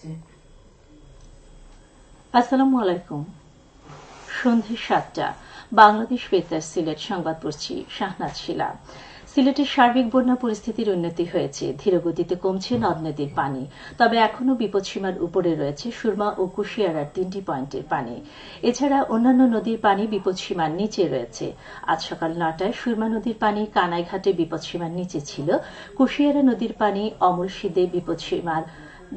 করছে। আসসালামু আলাইকুম। সন্ধে ৭টা, বাংলাদেশ বেতার সিলেট সংবাদ পড়ছি শাহনাজ শিলা। সিলেটের সার্বিক বন্যা পরিস্থিতির উন্নতি হয়েছে, ধীরগতিতে কমছে নদ নদীর পানি, তবে এখনও বিপদসীমার উপরে রয়েছে সুরমা ও কুশিয়ারার ৩টি পয়েন্টের পানি। এছাড়া অন্যান্য নদীর পানি বিপদসীমার নিচে রয়েছে। আজ সকাল ৯টায় সুরমা নদীর পানি কানাইঘাটে বিপদসীমার নিচে ছিল। কুশিয়ারা নদীর পানি অমরশিদে বিপদসীমার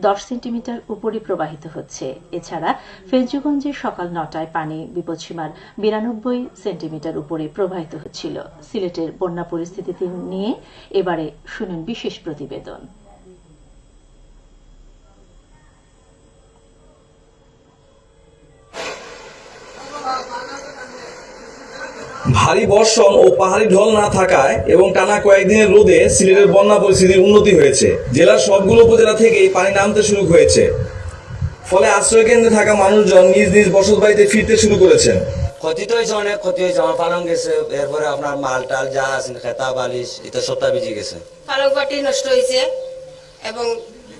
১০ সেন্টিমিটার উপরে প্রবাহিত হচ্ছে। এছাড়া ফেঞ্চুগঞ্জে সকাল ৯টায় পানি বিপদসীমার ৯২ সেন্টিমিটার উপরে প্রবাহিত হচ্ছিল। সিলেটের বন্যা পরিস্থিতি নিয়ে এবারে শুনুন বিশেষ প্রতিবেদন। ভারী বর্ষণ ও পাহাড়ি ঢল না থাকায় এবং টানা কয়েকদিনের রোদে সিলেটের বন্যা পরিস্থিতির উন্নতি হয়েছে। জেলার সবগুলো উপজেলা থেকেই পানি নামতে শুরু হয়েছে, ফলে আশ্রয় কেন্দ্রে থাকা মানুষজন নিজ নিজ বসত বাড়িতে ফিরতে শুরু করেছেন। ক্ষতি তো হয়েছে, অনেক ক্ষতি হয়েছে। আমার পালং গেছে, এরপরে আপনার মাল টাল যা আছে খেতা বালিশ এটা সবটা ভিজে গেছে। পালং পাটি নষ্ট হয়েছে এবং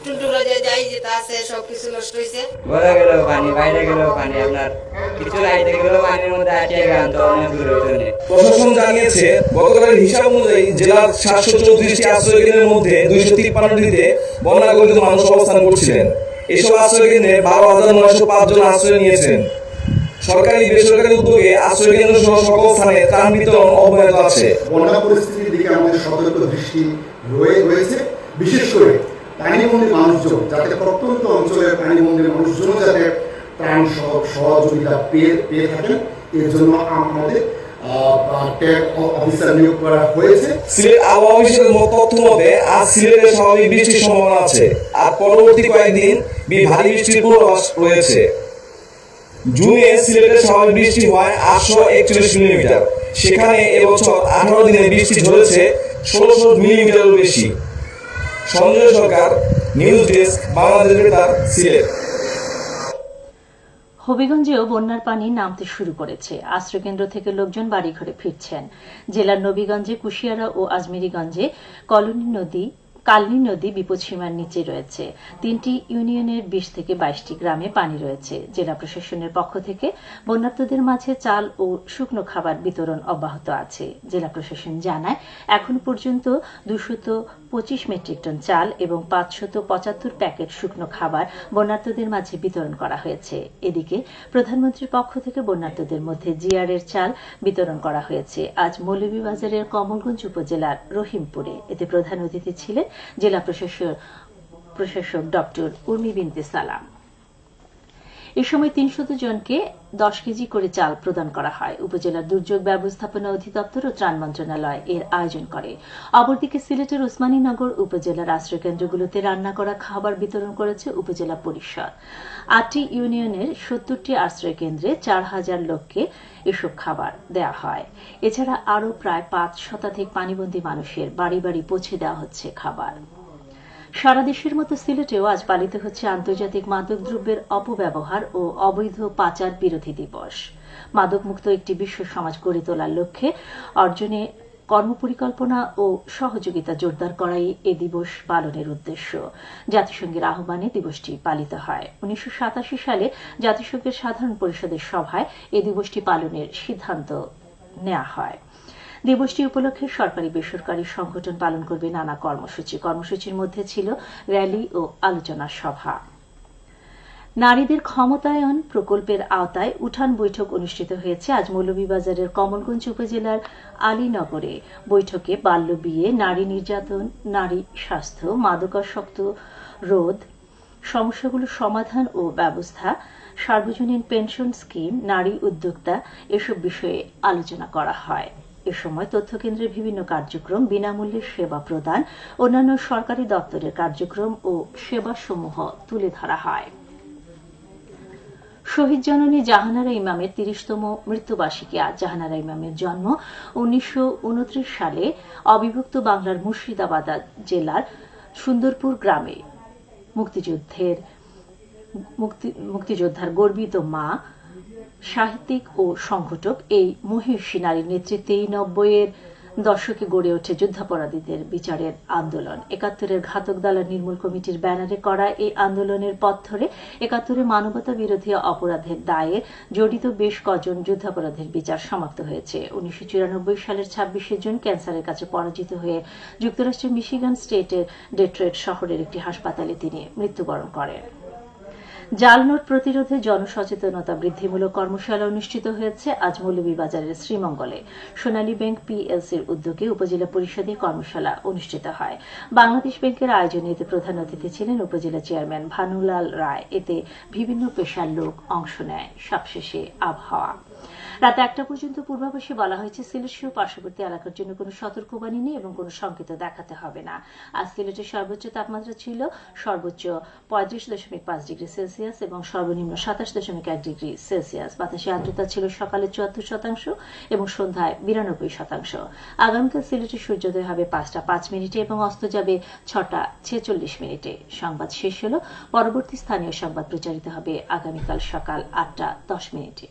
টুলটুলো যে যাই যেটা আছে সবকিছু নষ্ট হয়েছে। ঘরে গেল পানি, বাইরে গেল পানি, আপনার কিছু লাইতে গেল পানির মধ্যে আটকে গান তো অনেক দূর হইতে। প্রশাসন জানিয়েছে গতকালের হিসাব অনুযায়ী জেলার ৭৩৪টি আশ্রয় কেন্দ্রের মধ্যে ২৫৩টিতে বন্যাকবলিত মানুষ অবস্থান করছিলেন। এসব আশ্রয় কেন্দ্রে ১২,৯০৫ জন আশ্রয় নিয়েছেন। সরকারি বেসরকারি উদ্যোগে আশ্রয় কেন্দ্র সহ সকল স্থানে ত্রাণ বিতরণ অব্যাহত আছে। বন্যা পরিস্থিতির দিকে আমাদের সতর্ক দৃষ্টি রয়েছে, বিশেষ করে পানিবন্দী মানুষজন, যাতে প্রত্যন্ত অঞ্চলের পানিবন্দী মানুষজন যাতে ত্রাণ সহযোগিতা পেয়ে থাকেন, এর জন্য আমাদের ট্যাগ অফিসার নিয়োগ করা হয়েছে। সিলেট আবহাওয়া অফিসের তথ্য মতে আজ সিলেটে স্বাভাবিক বৃষ্টির সম্ভাবনা আছে, আর পরবর্তী কয়েকদিন ভারী বৃষ্টির পূর্বাভাস রয়েছে। জুনে সিলেটে স্বাভাবিক বৃষ্টি হয় ৮৪১ মিলিমিটার, সেখানে এবছর ১৮ দিনে বৃষ্টি ঝরেছে ১৬০০ মিলিমিটারেরও বেশি। সঞ্জয় সরকার, নিউজ ডেস্ক, বাংলাদেশ বেতার, সিলেট। হবিগঞ্জেও বন্যার পানি নামতে শুরু করেছে। আশ্রয়কেন্দ্র থেকে লোকজন বাড়িঘরে ফিরছেন। জেলার নবীগঞ্জে, কুশিয়ারা ও আজমিরীগঞ্জে কালনী নদী বিপদসীমার নিচে রয়েছে। ৩টি ইউনিয়নের ২০ থেকে ২২টি গ্রামে পানি রয়েছে। জেলা প্রশাসনের পক্ষ থেকে বন্যার্তদের মাঝে চাল ও শুকনো খাবার বিতরণ অব্যাহত আছে। জেলা প্রশাসন জানায়, এখন পর্যন্ত ২২৫ মেট্রিক টন চাল এবং ৫৭৫ প্যাকেট শুকনো খাবার বন্যার্তদের মাঝে বিতরণ করা হয়েছে। এদিকে প্রধানমন্ত্রীর পক্ষ থেকে বন্যার্তদের মধ্যে জিআরের চাল বিতরণ করা হয়েছে আজ মৌলভীবাজারের কমলগঞ্জ উপজেলার রহিমপুরে। এতে প্রধান অতিথি ছিলেন জেলা প্রশাসক ডক্টর উর্মি বিনতে সালাম। এ সময় ৩০০ জনকে ১০ কেজি করে চাল প্রদান করা হয়। উপজেলার দুর্যোগ ব্যবস্থাপনা অধিদপ্তর ও ত্রাণ মন্ত্রণালয় এর আয়োজন করে। অপরদিকে সিলেটের ওসমানীনগর উপজেলার আশ্রয়কেন্দ্রগুলোতে রান্না করা খাবার বিতরণ করেছে উপজেলা পরিষদ। ৮টি ইউনিয়নের ৭০টি আশ্রয় কেন্দ্রে ৪,০০০ লোককে এসব খাবার দেওয়া হয়। এছাড়া আরও প্রায় ৫ শতাধিক পানিবন্দী মানুষের বাড়ি বাড়ি পৌঁছে দেওয়া হচ্ছে খাবার। সারা দেশের মতো সিলেটেও আজ পালিত হচ্ছে আন্তর্জাতিক মাদকদ্রব্যের অপব্যবহার ও অবৈধ পাচার বিরোধী দিবস। মাদকমুক্ত একটি বিশ্ব সমাজ গড়ে তোলার লক্ষ্যে অর্জনে কর্মপরিকল্পনা ও সহযোগিতা জোরদার করাই এ দিবস পালনের উদ্দেশ্য। জাতিসংঘের আহ্বানে দিবসটি পালিত হয়। ১৯৮৭ সালে জাতিসংঘের সাধারণ পরিষদের সভায় এ দিবসটি পালনের সিদ্ধান্ত নেওয়া হয়। দিবসটি উপলক্ষে সরকারি বেসরকারি সংগঠন পালন করবে নানা কর্মসূচি। কর্মসূচির মধ্যে ছিল র্যালি ও আলোচনা সভা। নারীদের ক্ষমতায়ন প্রকল্পের আওতায় উঠান বৈঠক অনুষ্ঠিত হয়েছে আজ মৌলভীবাজারের কমলগঞ্জ উপজেলার আলীনগরে। বৈঠকে বাল্যবিয়ে, নারী নির্যাতন, নারী স্বাস্থ্য, মাদকাসক্ত রোধ, সমস্যাগুলো সমাধান ও ব্যবস্থা, সার্বজনীন পেনশন স্কিম, নারী উদ্যোক্তা এসব বিষয়ে আলোচনা করা হয়। এ সময় তথ্যকেন্দ্রের বিভিন্ন কার্যক্রম, বিনামূল্যে সেবা প্রদান, অন্যান্য সরকারি দপ্তরের কার্যক্রম ও সেবাসমূহ তুলে ধরা হয়। শহীদ জননী জাহানারা ইমামের ৩০তম মৃত্যুবার্ষিকী আজ। জাহানারা ইমামের জন্ম ১৯২৯ সালে অবিভক্ত বাংলার মুর্শিদাবাদ জেলার সুন্দরপুর গ্রামে। মুক্তিযোদ্ধার গর্বিত মা, সাহিত্যিক ও সংগঠক এই মহিষী নারীর নেতৃত্বে ৯০-এর দশকে গড়ে ওঠে যুদ্ধাপরাধীদের বিচারের আন্দোলন। ৭১-এর ঘাতক দালাল নির্মূল কমিটির ব্যানারে করা এই আন্দোলনের পথ ধরে ৭১-এ মানবতা বিরোধী অপরাধের দায়ে জড়িত বেশ কজন যুদ্ধাপরাধের বিচার সমাপ্ত হয়েছে। ১৯৯৪ সালের ২৬শে জুন ক্যান্সারের কাছে পরাজিত হয়ে যুক্তরাষ্ট্রের মিশিগান স্টেটের ডেট্রয়েট শহরের একটি হাসপাতালে তিনি মৃত্যুবরণ করেন। জাল নোট প্রতিরোধে জনসচেতনতা বৃদ্ধিমূলক কর্মশালা অনুষ্ঠিত হয়েছে আজ মৌলভীবাজারের শ্রীমঙ্গলে। সোনালী ব্যাংক পিএলসির উদ্যোগে উপজেলা পরিষদে কর্মশালা অনুষ্ঠিত হয়। বাংলাদেশ ব্যাংকের আয়োজনে এতে প্রধান অতিথি ছিলেন উপজেলা চেয়ারম্যান ভানুলাল রায়। এতে বিভিন্ন পেশার লোক অংশ নেয়। সবশেষে আবহাওয়া। রাত ১টা পর্যন্ত পূর্বাভাসে বলা হয়েছে সিলেট সহ পার্শ্ববর্তী এলাকার জন্য কোনো সতর্কবাণী নেই এবং কোনো সংকেত দেখাতে হবে না। আজ সিলেটের সর্বোচ্চ তাপমাত্রা ছিল সর্বোচ্চ ৩৫.৫ ডিগ্রি সেলসিয়াস এবং সর্বনিম্ন ২৭.১ ডিগ্রি সেলসিয়াস। বাতাসে আর্দ্রতা ছিল সকালে ৭৪% এবং সন্ধ্যায় ৯২%। আগামীকাল সিলেটে সূর্যোদয় হবে ৫টা ৫ মিনিটে এবং অস্ত যাবে ৬টা ৪৬ মিনিটে। সংবাদ শেষ হল। পরবর্তী স্থানীয় সংবাদ প্রচারিত হবে আগামীকাল সকাল ৮টা ১০ মিনিটে।